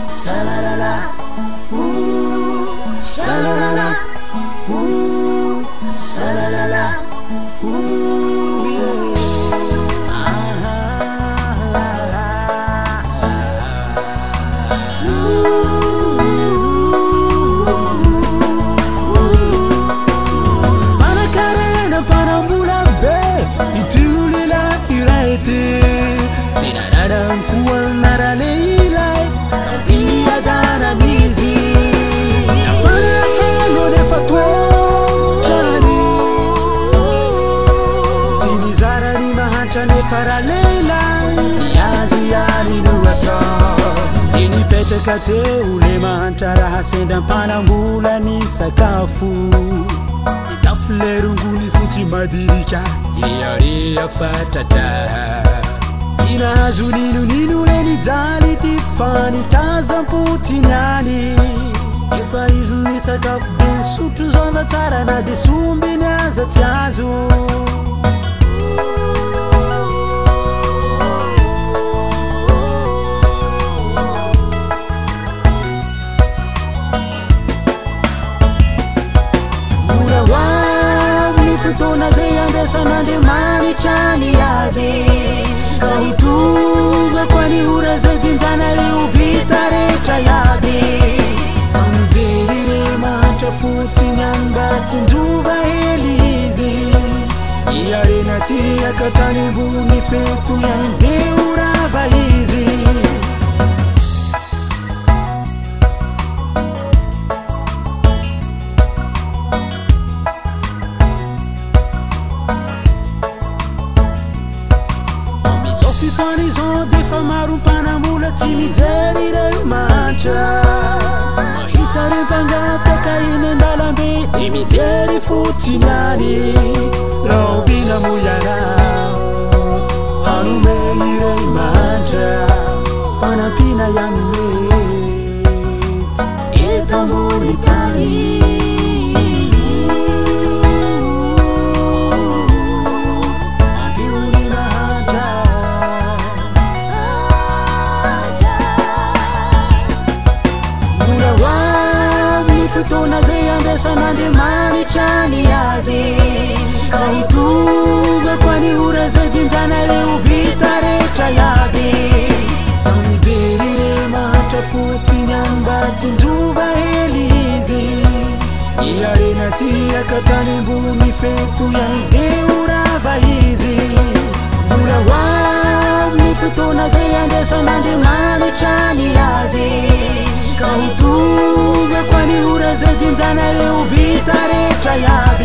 Salalala, salalala, salalala, Manakarena para mula be itulila iraite tinadadan kual naralilai iya dana mizi napahelo de fatwa jani sini zara ni mahachane faralela yazi yani nuata ini pete kate ule mahantara hasenda pana mula ni sakafu itaflerunguni futi madirika iyari afatata tina zuninu ninu leni jali tifani tazamputi nyani ifa izuni sakafu bin sutu zonda tara na desumbi nyaza tiazu Tuna zeyande sana de mani chani yazi Kahituga kwani uraza zinjana li uvitare chayadi Samdirire macha futi nyanga tinduba helizi Iyare nati akatani buni fetu yande urava hizi Fitani zon defa maru pana mula timideri de mancha Mahitari panja toka ine ndalambe timideri futinani Raubina muyana Hanume ire mancha Fana pina yanumet Etamuri tani Tuna zeyande sana de mani chani yazi Kahituga kwani uraza zinjana le uvitare chayadi Samdirire macha futi nyamba tinduba helizi Iyare nati akatani buni fetu yande urava hizi Mula wami futuna zeyande sana de mani chani yazi Kahituga kwani uraza zinjana le uvitare chayadi